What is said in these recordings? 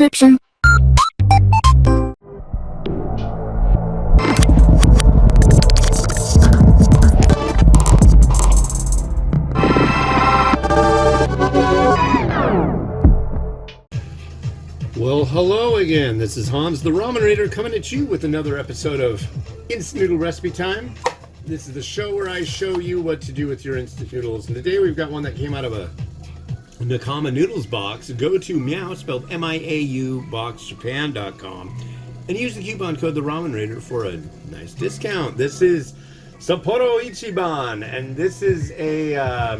description. Well, hello again. This is Hans the Ramen Raider coming at you with another episode of Instant Noodle Recipe Time. This is the show where I show you what to do with your instant noodles. And today we've got one that came out of a Nakama Noodles box. Go to Meow, spelled M-I-A-U, boxjapan.com, and use the coupon code The Ramen Raider for a nice discount. This is Sapporo Ichiban, and this is a,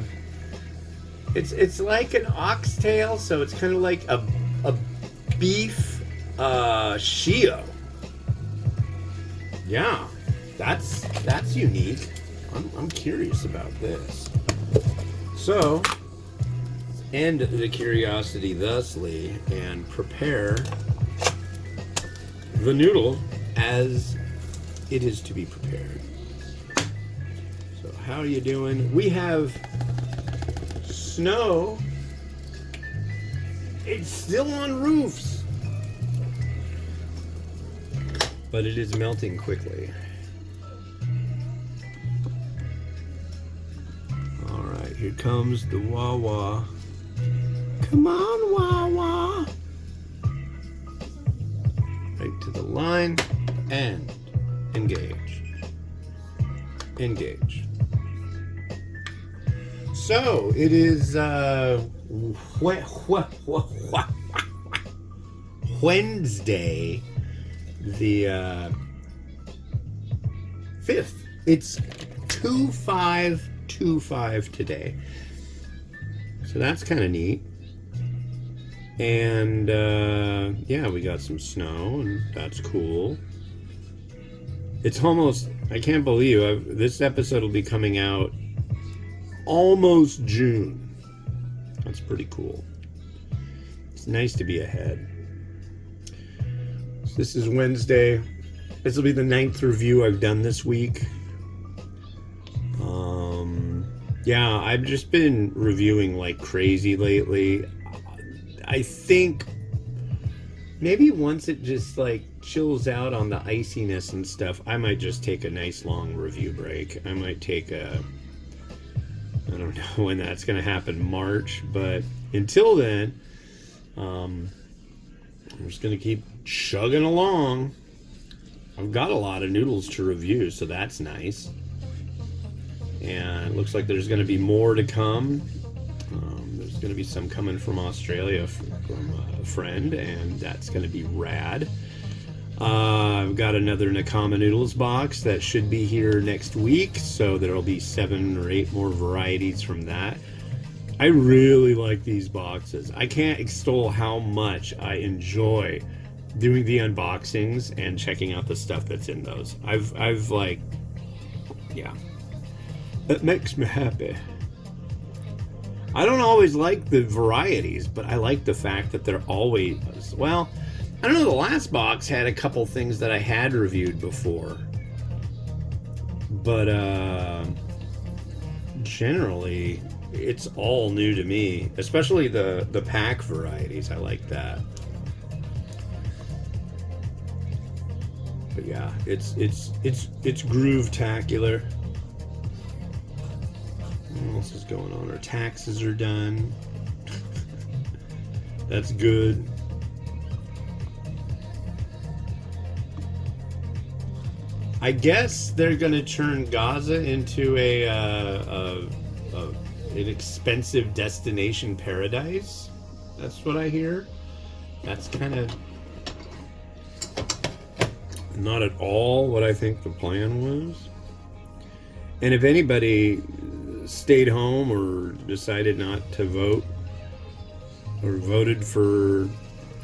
it's like an oxtail, so it's kind of like a beef shio. Yeah, that's unique. I'm curious about this. So, end the curiosity thusly and prepare the noodle as it is to be prepared. So, how are you doing? We have snow. It's still on roofs, but it is melting quickly. All right, here comes the wah-wah. Come on, wah-wah. Right to the line and engage. Engage. So, it is, Wednesday, the 5th. It's 2/5/25 today. So that's kind of neat. And yeah, we got some snow, and that's cool. It's almost, I can't believe this episode will be coming out almost June. That's pretty cool. It's nice to be ahead. So this is Wednesday. This will be the 9th review I've done this week. Yeah, I've just been reviewing like crazy lately. I think maybe once it just like chills out on the iciness and stuff, I might just take a nice long review break. I might take I don't know when that's going to happen, March, but until then, I'm just going to keep chugging along. I've got a lot of noodles to review, so that's nice. And it looks like there's going to be more to come. There's going to be some coming from Australia from a friend, and that's going to be rad. I've got another Nakama Noodles box that should be here next week, so there'll be 7 or 8 more varieties from that. I really like these boxes. I can't extol how much I enjoy doing the unboxings and checking out the stuff that's in those. I've like, yeah, that makes me happy. I don't always like the varieties, but I like the fact that they're always, well, I don't know, the last box had a couple things that I had reviewed before. But, generally, it's all new to me. Especially the pack varieties. I like that. But yeah, it's groove-tacular. What else is going on? Our taxes are done. That's good. I guess they're gonna turn Gaza into an expensive destination paradise. That's what I hear. That's kind of not at all what I think the plan was. And if anybody stayed home or decided not to vote or voted for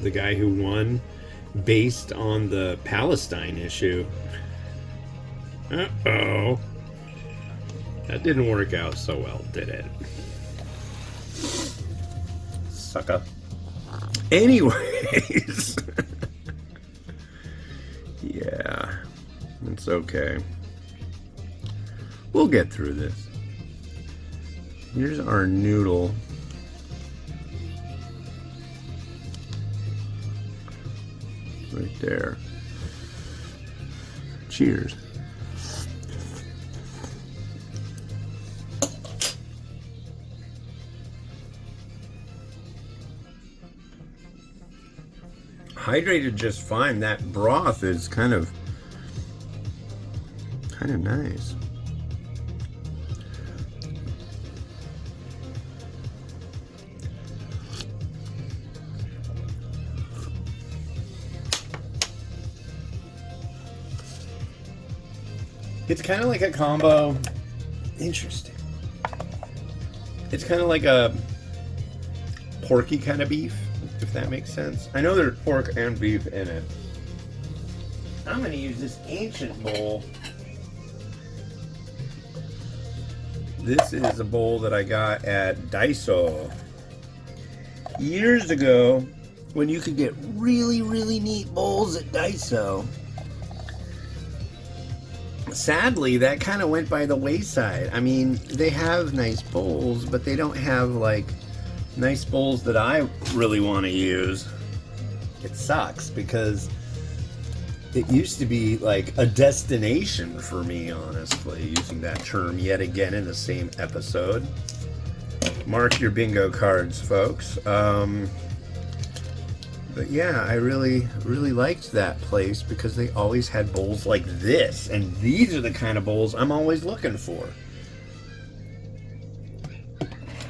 the guy who won based on the Palestine issue, uh-oh. That didn't work out so well, did it? Sucker. Anyways. Yeah. It's okay. We'll get through this. Here's our noodle. right there. Cheers. Hydrated just fine. That broth is kind of nice. It's kind of like a combo. Interesting. It's kind of like a porky kind of beef, if that makes sense. I know there's pork and beef in it. I'm going to use this ancient bowl. This is a bowl that I got at Daiso years ago when you could get really, really neat bowls at Daiso. Sadly, that kind of went by the wayside. I mean, they have nice bowls, but they don't have like nice bowls that I really want to use. It sucks because it used to be like a destination for me, honestly, using that term yet again in the same episode. Mark your bingo cards, folks. But yeah, I really, really liked that place because they always had bowls like this. And these are the kind of bowls I'm always looking for.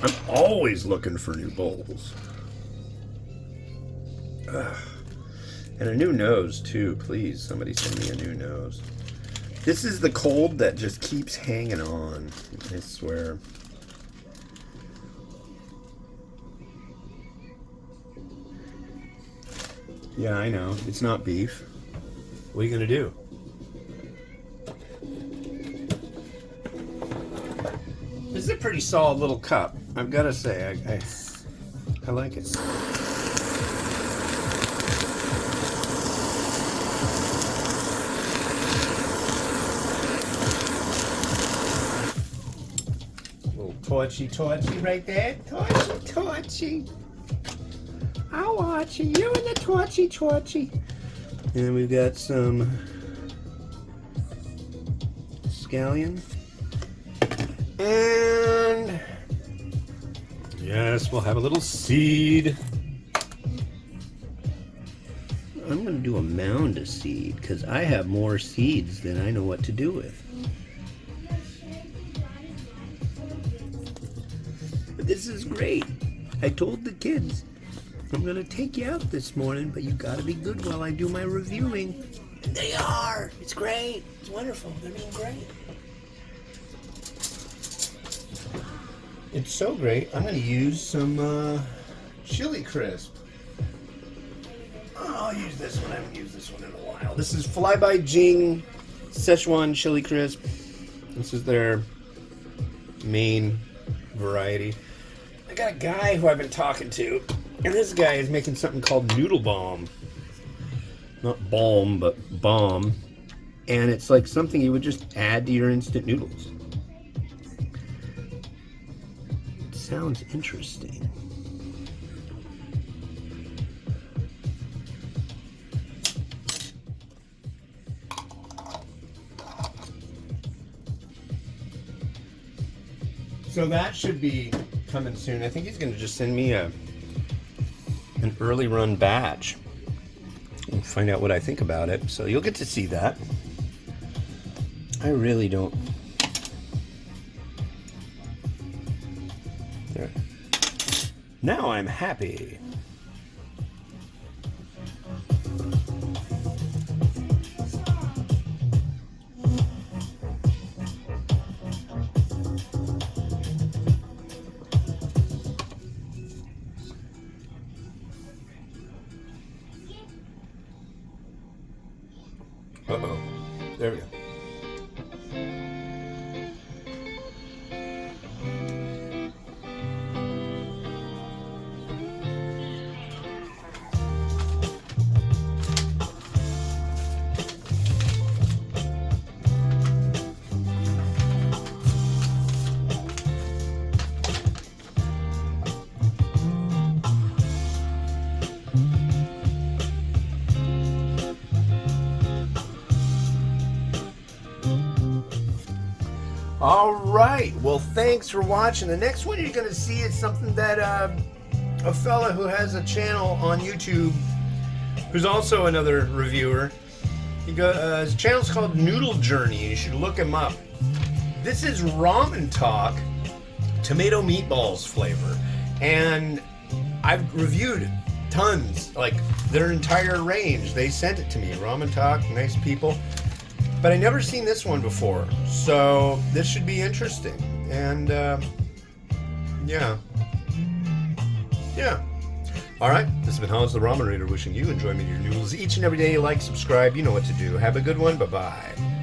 I'm always looking for new bowls. Ugh. And a new nose, too. Please, somebody send me a new nose. This is the cold that just keeps hanging on. I swear. Yeah, I know. It's not beef. What are you going to do? This is a pretty solid little cup. I've got to say, I like it. Little torchy right there. Torchy. I'll watch you. You and the torchy. And we've got some scallion. And yes, we'll have a little seed. I'm going to do a mound of seed because I have more seeds than I know what to do with. But this is great. I told the kids, I'm going to take you out this morning, but you got to be good while I do my reviewing. And they are. It's great. It's wonderful. They're being great. It's so great. I'm going to use some chili crisp. Oh, I'll use this one. I haven't used this one in a while. This is Fly by Jing Szechuan chili crisp. This is their main variety. I got a guy who I've been talking to. And this guy is making something called Noodle Bomb. Not balm, but bomb. And it's like something you would just add to your instant noodles. It sounds interesting. So that should be coming soon. I think he's going to just send me an early run batch and find out what I think about it. So you'll get to see that. I really don't. There. Now I'm happy. Uh-oh. There we go. right. Well, thanks for watching. The next one you're going to see is something that a fella who has a channel on YouTube, who's also another reviewer. His channel's called Noodle Journey. You should look him up. This is ramen talk, tomato meatballs flavor, and I've reviewed tons, like their entire range. They sent it to me. Ramen talk, nice people. But I never seen this one before, so this should be interesting. And yeah. All right, this has been Hans the Ramen Reader wishing you enjoyment of your noodles each and every day. Like, subscribe, you know what to do. Have a good one. Bye-bye.